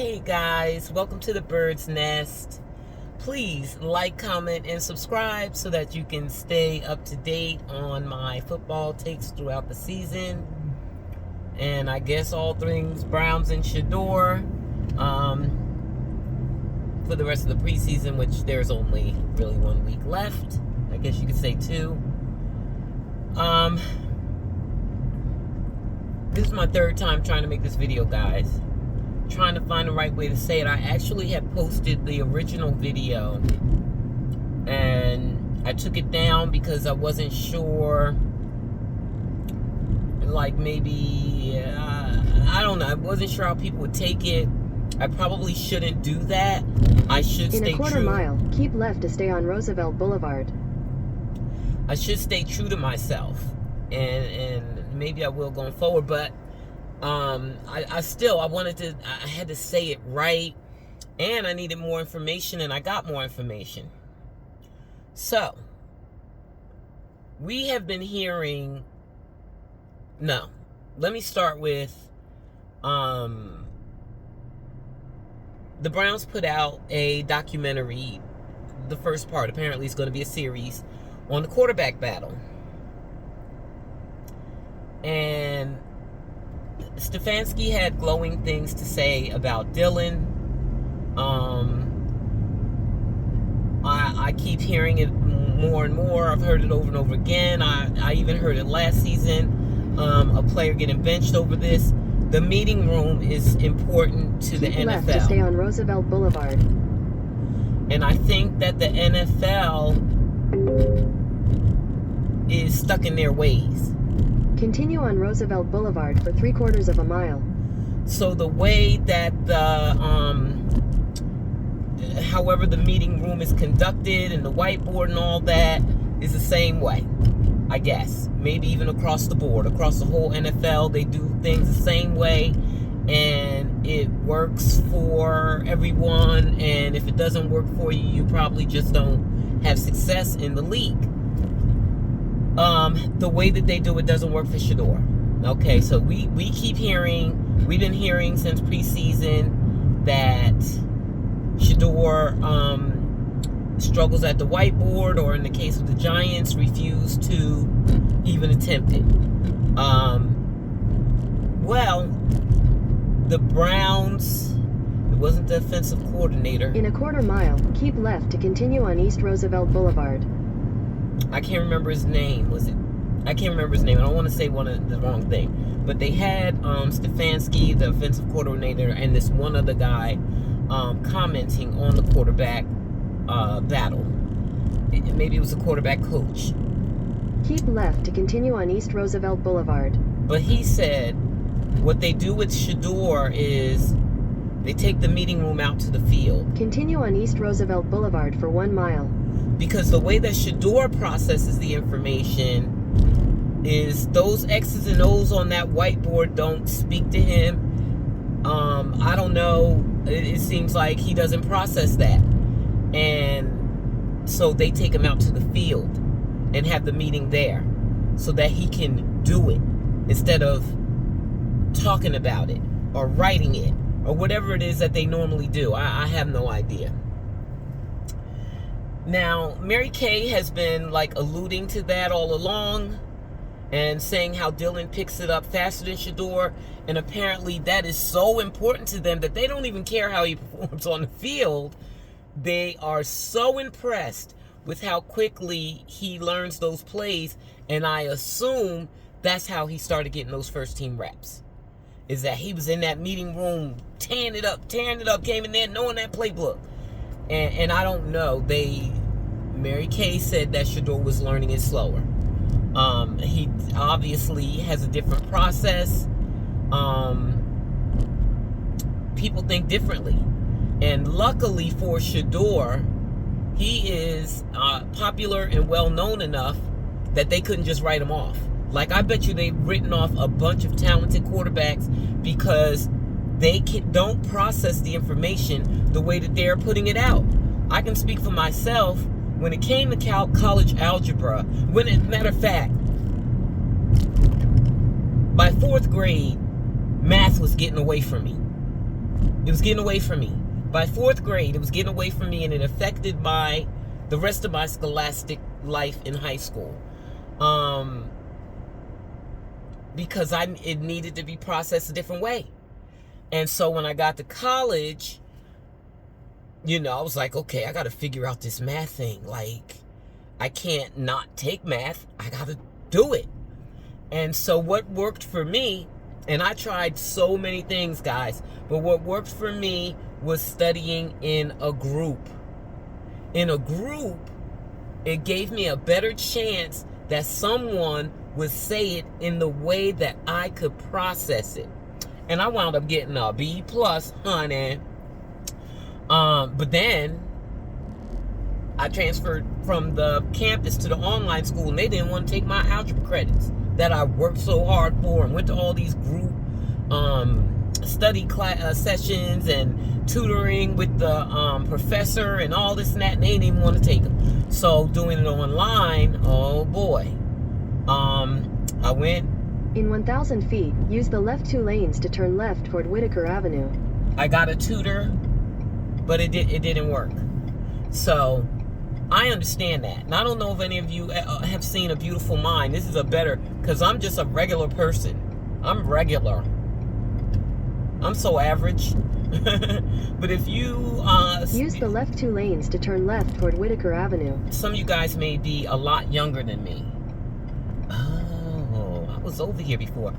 Hey guys, welcome to the Bird's Nest. Please like, comment, and subscribe so that you can stay up to date on my football takes throughout the season. And I guess all things Browns and Shedeur for the rest of the preseason, which there's only really 1 week left. I guess you could say 2. This is my 3rd time trying to make this video, guys. Trying to find the right way to say it. I actually had posted the original video and I took it down because I wasn't sure, like maybe I don't know, I wasn't sure how people would take it. I probably shouldn't do that. I should stay true. In a quarter mile, keep left to stay on Roosevelt Boulevard. I should stay true to myself, and maybe I will going forward, but I had to say it right, and I needed more information, and I got more information. So, we have been hearing, let me start with, the Browns put out a documentary, the first part, apparently it's going to be a series, on the quarterback battle. And Stefanski had glowing things to say about Dylan. I keep hearing it more and more. I've heard it over and over again. I even heard it last season. A player getting benched over this. The meeting room is important to the NFL. Keep left to stay on Roosevelt Boulevard. And I think that the NFL is stuck in their ways. Continue on Roosevelt Boulevard for 3/4 of a mile. So the way that however the meeting room is conducted and the whiteboard and all that is the same way, I guess. Maybe even across the board, across the whole NFL, they do things the same way, and it works for everyone. And if it doesn't work for you, you probably just don't have success in the league. The way that they do it doesn't work for Shedeur. Okay, so we keep hearing, we've been hearing since preseason that Shedeur struggles at the whiteboard, or in the case of the Giants, refuse to even attempt it. Well, the Browns, it wasn't the offensive coordinator. In a quarter mile, keep left to continue on East Roosevelt Boulevard. I can't remember his name. I can't remember his name. I don't want to say the wrong thing. But they had Stefanski, the offensive coordinator, and this one other guy commenting on the quarterback battle. Maybe it was a quarterback coach. Keep left to continue on East Roosevelt Boulevard. But he said what they do with Shedeur is they take the meeting room out to the field. Continue on East Roosevelt Boulevard for 1 mile. Because the way that Shedeur processes the information is those X's and O's on that whiteboard don't speak to him. I don't know. It seems like he doesn't process that. And so they take him out to the field and have the meeting there so that he can do it instead of talking about it or writing it or whatever it is that they normally do. I have no idea. Now, Mary Kay has been like alluding to that all along and saying how Dylan picks it up faster than Shedeur, and apparently that is so important to them that they don't even care how he performs on the field. They are so impressed with how quickly he learns those plays, and I assume that's how he started getting those first team reps, is that he was in that meeting room tearing it up, came in there knowing that playbook. And I don't know. Mary Kay said that Shedeur was learning it slower. He obviously has a different process. People think differently. And luckily for Shedeur, he is popular and well known enough that they couldn't just write him off. Like, I bet you they've written off a bunch of talented quarterbacks because they don't process the information the way that they're putting it out. I can speak for myself. When it came to college algebra, matter of fact, by 4th grade, math was getting away from me. It was getting away from me. By 4th grade, it was getting away from me, and it affected the rest of my scholastic life in high school. Because it needed to be processed a different way. And so when I got to college, I was like, okay, I got to figure out this math thing. Like, I can't not take math. I got to do it. And so what worked for me, and I tried so many things, guys, but what worked for me was studying in a group. In a group, it gave me a better chance that someone would say it in the way that I could process it. And I wound up getting a B+, honey. But then I transferred from the campus to the online school, and they didn't want to take my algebra credits that I worked so hard for and went to all these group study class sessions and tutoring with the professor and all this and that, and they didn't even want to take them. So doing it online, oh boy. I went. In 1,000 feet, use the left 2 lanes to turn left toward Whitaker Avenue. I got a tutor, but it didn't work. So I understand that. And I don't know if any of you have seen A Beautiful Mind. This is because I'm just a regular person. I'm regular. I'm so average. But if you use the left 2 lanes to turn left toward Whitaker Avenue. Some of you guys may be a lot younger than me. Oh, I was over here before.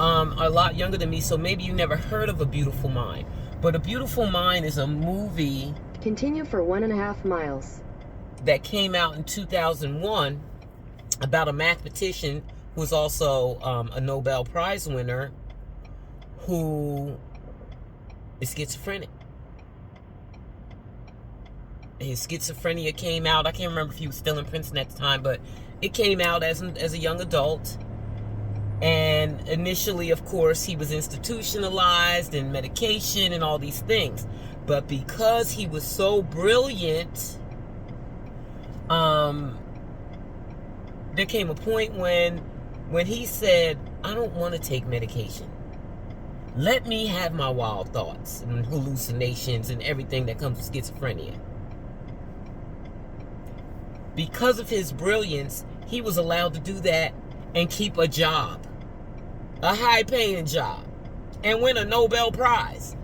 A lot younger than me, so maybe you never heard of A Beautiful Mind. But A Beautiful Mind is a movie. Continue for 1.5 miles. That came out in 2001 about a mathematician who was also a Nobel Prize winner who is schizophrenic. His schizophrenia came out. I can't remember if he was still in Princeton at the time, but it came out as a young adult. And initially, of course, he was institutionalized and medication and all these things. But because he was so brilliant, there came a point when he said, I don't want to take medication. Let me have my wild thoughts and hallucinations and everything that comes with schizophrenia. Because of his brilliance, he was allowed to do that and keep a job, a high-paying job, and win a Nobel Prize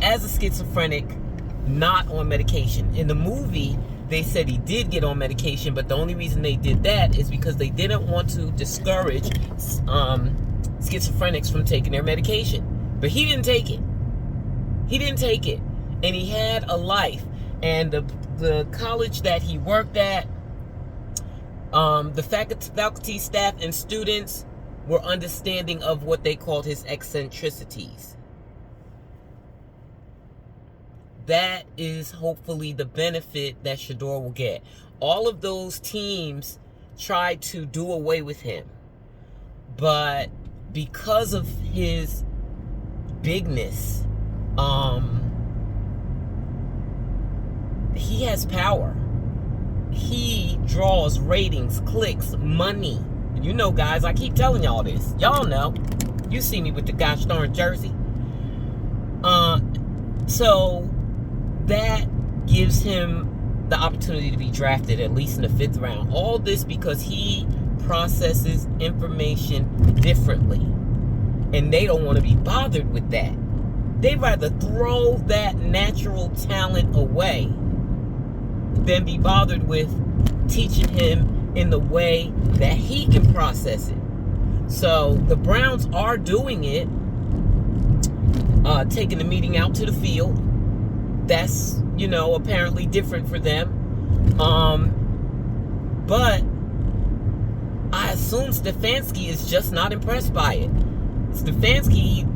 as a schizophrenic, not on medication. In the movie, they said he did get on medication, but the only reason they did that is because they didn't want to discourage schizophrenics from taking their medication. But he didn't take it. He didn't take it. And he had a life. And the college that he worked at, the faculty, staff, and students were understanding of what they called his eccentricities. That is hopefully the benefit that Shedeur will get. All of those teams tried to do away with him. But because of his bigness, he has power. He draws ratings, clicks, money. You know, guys, I keep telling y'all this. Y'all know. You see me with the gosh darn jersey. So that gives him the opportunity to be drafted at least in the 5th round. All this because he processes information differently. And they don't want to be bothered with that. They'd rather throw that natural talent away than be bothered with teaching him in the way that he can process it. So the Browns are doing it, taking the meeting out to the field. That's, apparently different for them. But I assume Stefanski is just not impressed by it. Stefanski,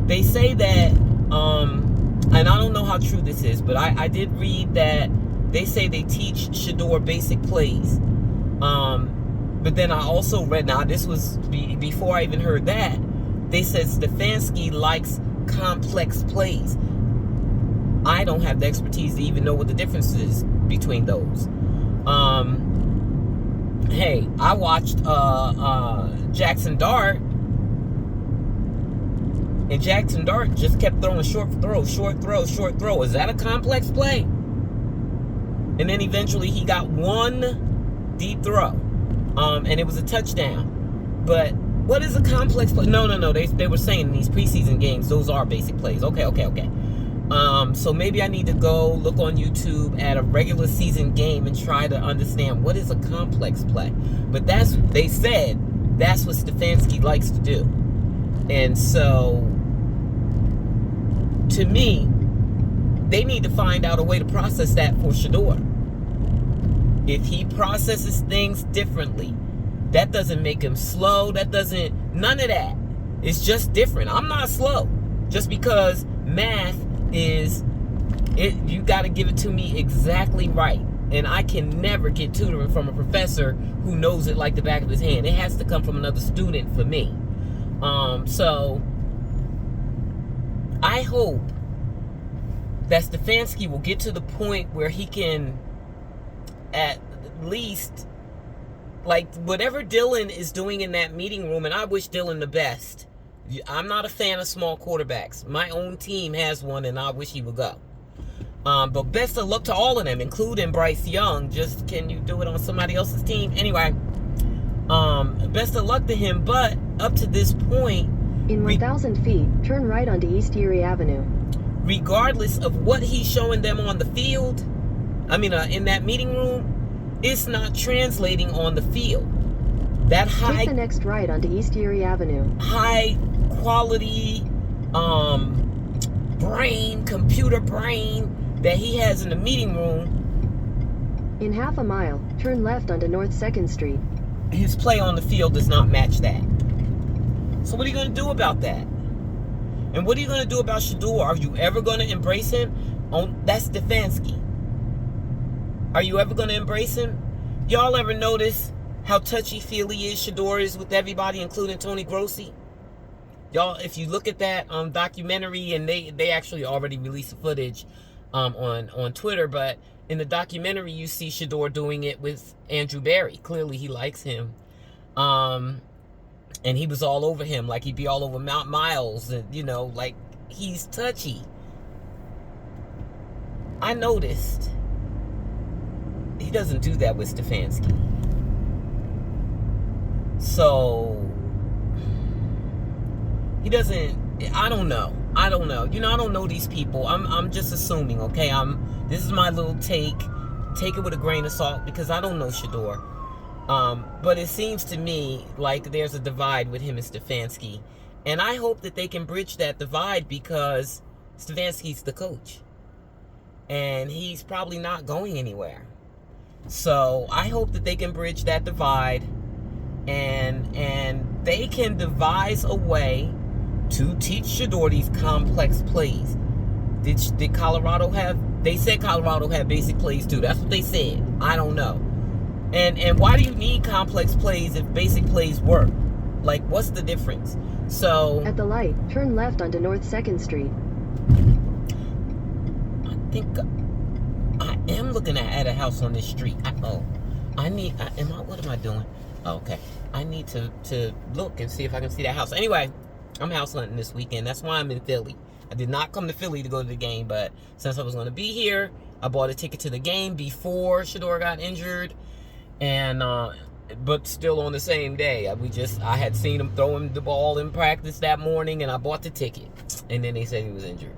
they say that, and I don't know how true this is, but I did read that they say they teach Shedeur basic plays. But then I also read, now this was before I even heard that, they said Stefanski likes complex plays. I don't have the expertise to even know what the difference is between those. Hey, I watched Jackson Dart And Jackson Dart just kept throwing short throw, short throw, short throw. Is that a complex play? And then eventually he got one deep throw. And it was a touchdown. But what is a complex play? No. They were saying in these preseason games, those are basic plays. Okay. So maybe I need to go look on YouTube at a regular season game and try to understand what is a complex play. But they said that's what Stefanski likes to do. And so, to me, they need to find out a way to process that for Shedeur. If he processes things differently, that doesn't make him slow. None of that. It's just different. I'm not slow. Just because math you got to give it to me exactly right. And I can never get tutoring from a professor who knows it like the back of his hand. It has to come from another student for me. So I hope that Stefanski will get to the point where he can at least, like, whatever Dylan is doing in that meeting room, and I wish Dylan the best. I'm not a fan of small quarterbacks. My own team has one, and I wish he would go. But best of luck to all of them, including Bryce Young. Just, can you do it on somebody else's team? Anyway, best of luck to him. But up to this point, in 1,000 feet, turn right onto East Erie Avenue. Regardless of what he's showing them on the field, in that meeting room, it's not translating on the field. That Take the next right onto East Erie Avenue. High quality computer brain that he has in the meeting room. In half a mile, turn left onto North 2nd Street. His play on the field does not match that. So what are you going to do about that? And what are you going to do about Shedeur? Are you ever going to embrace him? That's Stefanski. Are you ever going to embrace him? Y'all ever notice how touchy-feely Shedeur is with everybody, including Tony Grossi? Y'all, if you look at that documentary, and they actually already released the footage on Twitter, but in the documentary you see Shedeur doing it with Andrew Berry. Clearly he likes him. And he was all over him, like he'd be all over Miles, and like he's touchy. I noticed he doesn't do that with Stefanski. So he doesn't. I don't know. I don't know these people. I'm just assuming, okay? This is my little take. Take it with a grain of salt, because I don't know Shedeur. But it seems to me like there's a divide with him and Stefanski. And I hope that they can bridge that divide, because Stefanski's the coach. And he's probably not going anywhere. So I hope that they can bridge that divide, and they can devise a way to teach Shedeur these complex plays. Did Colorado have? They said Colorado had basic plays too. That's what they said. I don't know. And why do you need complex plays if basic plays work? Like, what's the difference? So at the light, turn left onto North 2nd Street. I think I am looking at a house on this street. What am I doing? Oh, okay. I need to look and see if I can see that house. Anyway, I'm house hunting this weekend. That's why I'm in Philly. I did not come to Philly to go to the game, but since I was going to be here, I bought a ticket to the game before Shedeur got injured, and but still on the same day. I had seen him throwing the ball in practice that morning, and I bought the ticket, and then they said he was injured,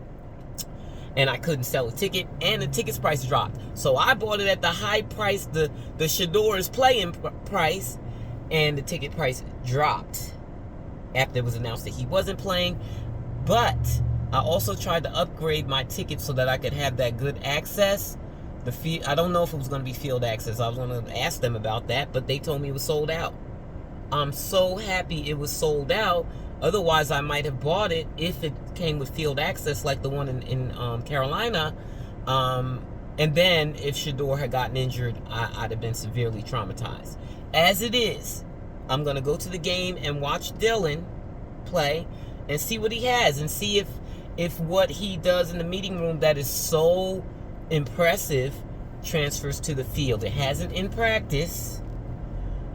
and I couldn't sell a ticket, and the ticket's price dropped. So I bought it at the high price, the Shedeur's playing price, and the ticket price dropped after it was announced that he wasn't playing. But I also tried to upgrade my ticket so that I could have that good access. I don't know if it was going to be field access. I was going to ask them about that, but they told me it was sold out. I'm so happy it was sold out. Otherwise, I might have bought it if it came with field access, like the one in Carolina. And then if Shedeur had gotten injured, I'd have been severely traumatized. As it is, I'm going to go to the game and watch Dylan play and see what he has, and see if what he does in the meeting room that is so impressive transfers to the field. It hasn't in practice,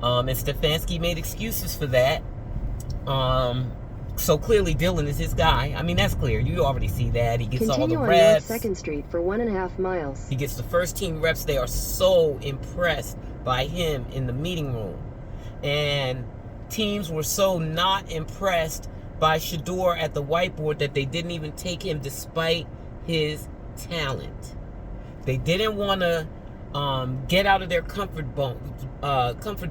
and Stefanski made excuses for that. So clearly Dylan is his guy. I mean, that's clear. You already see that. He gets all the Continue on reps. North 2nd Street for 1.5 miles. He gets the first team reps. They are so impressed by him in the meeting room. And teams were so not impressed by Shedeur at the whiteboard that they didn't even take him despite his talent. They didn't want to get out of their comfort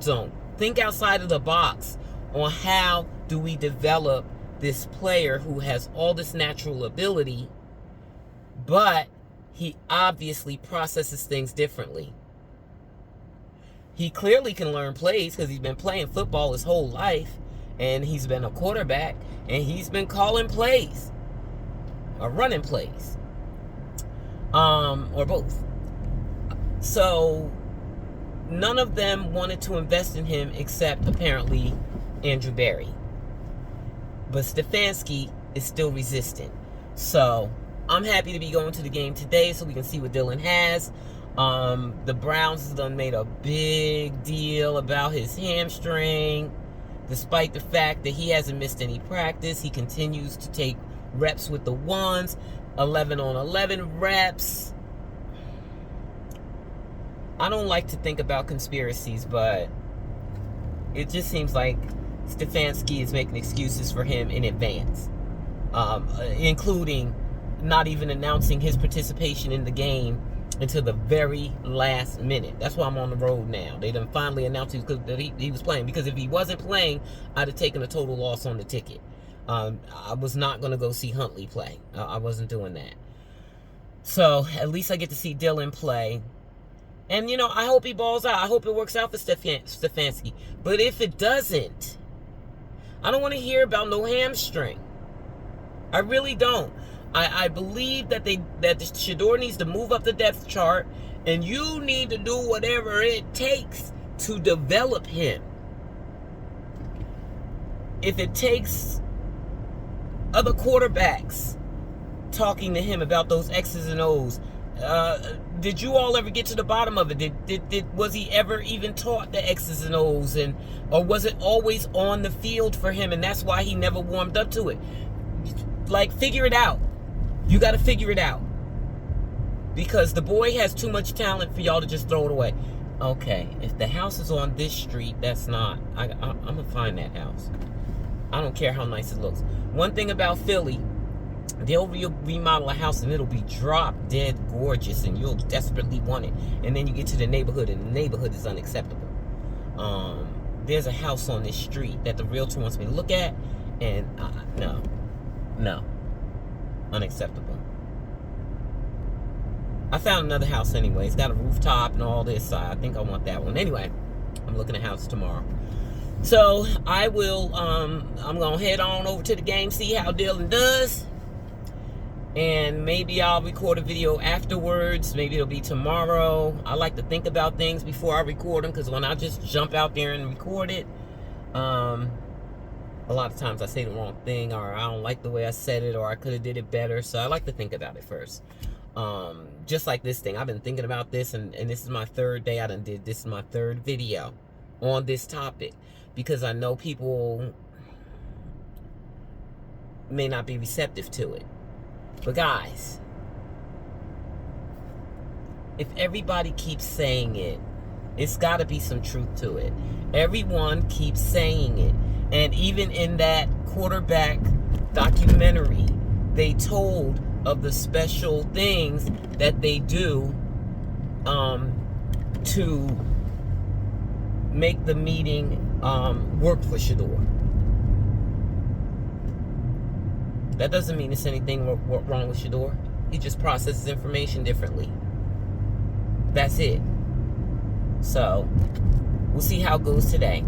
zone. Think outside of the box on how do we develop this player who has all this natural ability, but he obviously processes things differently. He clearly can learn plays because he's been playing football his whole life, and he's been a quarterback, and he's been calling plays or running plays, or both. So none of them wanted to invest in him except apparently Andrew Berry. But Stefanski is still resistant. So I'm happy to be going to the game today so we can see what Dylan has. The Browns done made a big deal about his hamstring. Despite the fact that he hasn't missed any practice, he continues to take reps with the ones, 11 on 11 reps. I don't like to think about conspiracies, but it just seems like Stefanski is making excuses for him in advance, including not even announcing his participation in the game until the very last minute. That's why I'm on the road now. They done finally announced that he was playing, because if he wasn't playing, I'd have taken a total loss on the ticket. I was not going to go see Huntley play. I wasn't doing that. So at least I get to see Dylan play. And, you know, I hope he balls out. I hope it works out for Stefanski. But if it doesn't, I don't want to hear about no hamstring. I really don't. I believe that the Shedeur needs to move up the depth chart, and you need to do whatever it takes to develop him. If it takes other quarterbacks talking to him about those X's and O's, did you all ever get to the bottom of it? Was he ever even taught the X's and O's, or was it always on the field for him, and that's why he never warmed up to it? Like, figure it out. You got to figure it out, because the boy has too much talent for y'all to just throw it away. Okay, if the house is on this street, that's not. I'm gonna find that house. I don't care how nice it looks. One thing about Philly, they'll remodel a house and it'll be drop dead gorgeous, and you'll desperately want it. And then you get to the neighborhood, and the neighborhood is unacceptable. There's a house on this street that the realtor wants me to look at, and no, unacceptable. I found another house anyway. It's got a rooftop and all this. I think I want that one. Anyway, I'm looking at houses tomorrow. So I will, I'm going to head on over to the game, see how Dylan does. And maybe I'll record a video afterwards. Maybe it'll be tomorrow. I like to think about things before I record them, because when I just jump out there and record it, a lot of times I say the wrong thing, or I don't like the way I said it, or I could have did it better. So I like to think about it first. Just like this thing. I've been thinking about this, and this is my third day. This is my third video on this topic, because I know people may not be receptive to it. But guys, if everybody keeps saying it, it's got to be some truth to it. Everyone keeps saying it. And even in that quarterback documentary, they told of the special things that they do to make the meeting work for Shedeur. That doesn't mean there's anything wrong with Shedeur. He just processes information differently. That's it. So, we'll see how it goes today.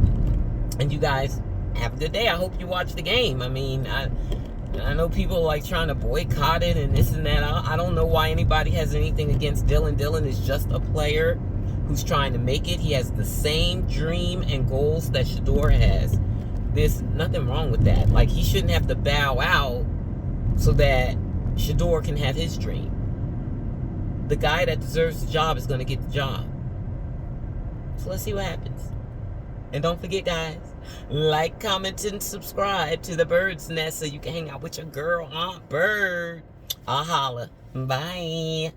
And you guys, have a good day. I hope you watch the game. I mean, I know people are like trying to boycott it and this and that. I don't know why anybody has anything against Dylan. Dylan is just a player who's trying to make it. He has the same dream and goals that Shedeur has. There's nothing wrong with that. Like, he shouldn't have to bow out so that Shedeur can have his dream. The guy that deserves the job is going to get the job. So let's see what happens. And don't forget, guys, Like, comment, and subscribe to the Bird's Nest so you can hang out with your girl, Aunt Bird. I'll holla. Bye.